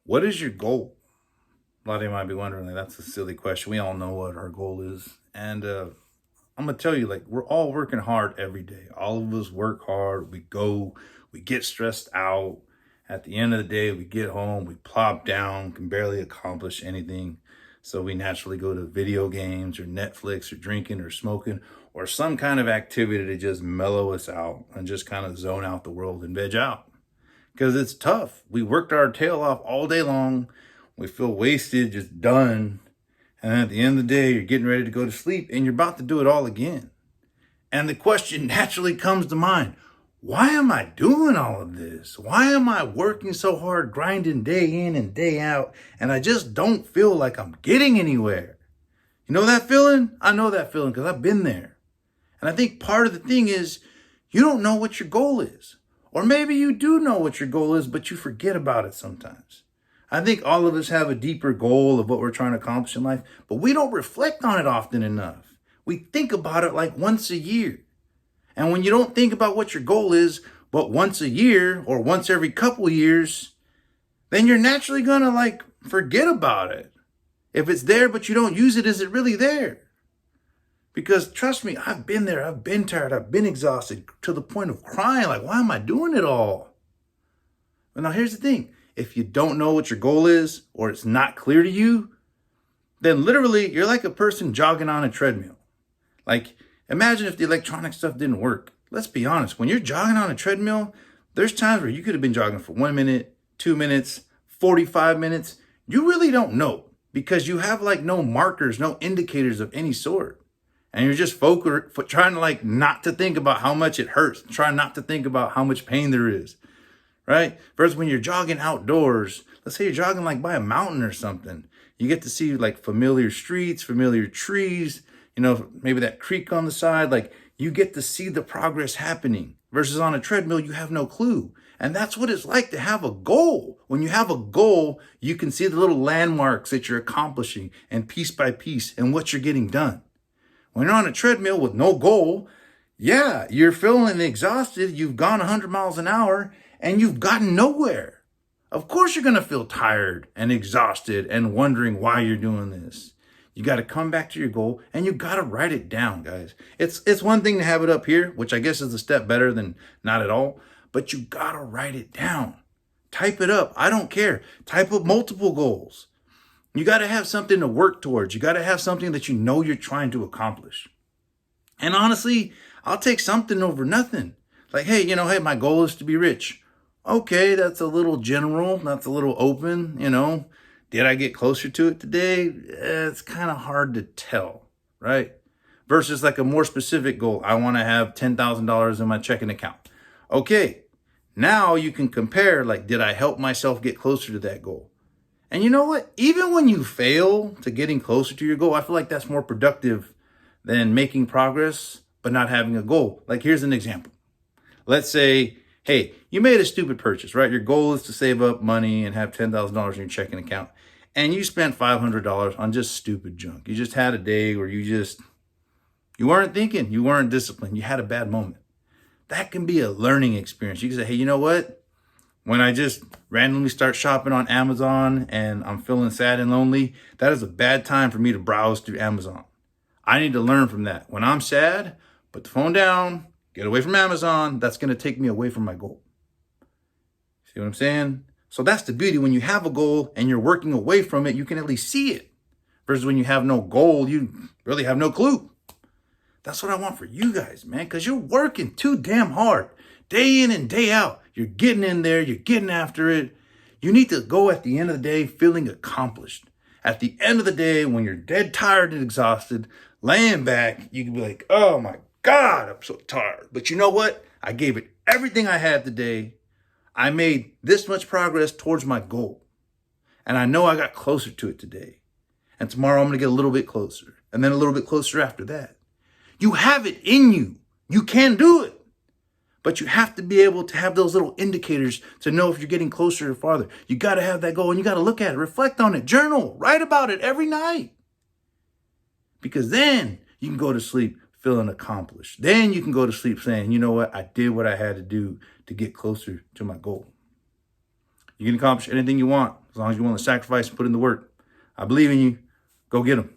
What is your goal? A lot of you might be wondering, like, that's a silly question. We all know what our goal is. And I'm going to tell you, like, we're all working hard every day. All of us work hard. We get stressed out. At the end of the day, we get home, we plop down, can barely accomplish anything. So we naturally go to video games or Netflix or drinking or smoking or some kind of activity to just mellow us out and just kind of zone out the world and veg out. Because it's tough. We worked our tail off all day long. We feel wasted, just done. And then at the end of the day, you're getting ready to go to sleep and you're about to do it all again. And the question naturally comes to mind, why am I doing all of this? Why am I working so hard, grinding day in and day out, and I just don't feel like I'm getting anywhere? You know that feeling? I know that feeling because I've been there. And I think part of the thing is you don't know what your goal is. Or maybe you do know what your goal is, but you forget about it sometimes. I think all of us have a deeper goal of what we're trying to accomplish in life, but we don't reflect on it often enough. We think about it like once a year. And when you don't think about what your goal is, but once a year or once every couple years, then you're naturally going to like forget about it. If it's there, but you don't use it, is it really there? Because trust me, I've been there. I've been tired. I've been exhausted to the point of crying. Like, why am I doing it all? But now here's the thing. If you don't know what your goal is or it's not clear to you, then literally you're like a person jogging on a treadmill. Like, imagine if the electronic stuff didn't work. Let's be honest. When you're jogging on a treadmill, there's times where you could have been jogging for 1 minute, 2 minutes, 45 minutes. You really don't know because you have like no markers, no indicators of any sort. And you're just trying to like not to think about how much it hurts, trying not to think about how much pain there is, right? Versus when you're jogging outdoors, let's say you're jogging like by a mountain or something, you get to see like familiar streets, familiar trees, you know, maybe that creek on the side, like you get to see the progress happening. Versus on a treadmill, you have no clue. And that's what it's like to have a goal. When you have a goal, you can see the little landmarks that you're accomplishing and piece by piece and what you're getting done. When you're on a treadmill with no goal, yeah, you're feeling exhausted. You've gone 100 miles an hour and you've gotten nowhere. Of course, you're going to feel tired and exhausted and wondering why you're doing this. You got to come back to your goal and you got to write it down, guys. It's one thing to have it up here, which I guess is a step better than not at all, but you got to write it down. Type it up. I don't care. Type up multiple goals. You got to have something to work towards. You got to have something that you know you're trying to accomplish. And honestly, I'll take something over nothing. Like, hey, my goal is to be rich. Okay, that's a little general. That's a little open, Did I get closer to it today? It's kind of hard to tell, right? Versus like a more specific goal. I want to have $10,000 in my checking account. Okay, now you can compare, like, did I help myself get closer to that goal? And you know what? Even when you fail to getting closer to your goal, I feel like that's more productive than making progress but not having a goal. Like, here's an example. Let's say, hey, you made a stupid purchase, right? Your goal is to save up money and have $10,000 in your checking account. And you spent $500 on just stupid junk. You just had a day where you weren't thinking, you weren't disciplined, you had a bad moment. That can be a learning experience. You can say, hey, you know what? When I just randomly start shopping on Amazon and I'm feeling sad and lonely, that is a bad time for me to browse through Amazon. I need to learn from that. When I'm sad, put the phone down, get away from Amazon. That's going to take me away from my goal. See what I'm saying? So that's the beauty. When you have a goal and you're working away from it, you can at least see it. Versus when you have no goal, you really have no clue. That's what I want for you guys, man, because you're working too damn hard. Day in and day out. You're getting in there. You're getting after it. You need to go at the end of the day feeling accomplished. At the end of the day, when you're dead tired and exhausted, laying back, you can be like, oh my God, I'm so tired. But you know what? I gave it everything I had today. I made this much progress towards my goal. And I know I got closer to it today. And tomorrow I'm going to get a little bit closer. And then a little bit closer after that. You have it in you. You can do it. But you have to be able to have those little indicators to know if you're getting closer or farther. You got to have that goal and you got to look at it, reflect on it, journal, write about it every night. Because then you can go to sleep feeling accomplished. Then you can go to sleep saying, you know what? I did what I had to do to get closer to my goal. You can accomplish anything you want. As long as you're willing to sacrifice and put in the work. I believe in you. Go get them.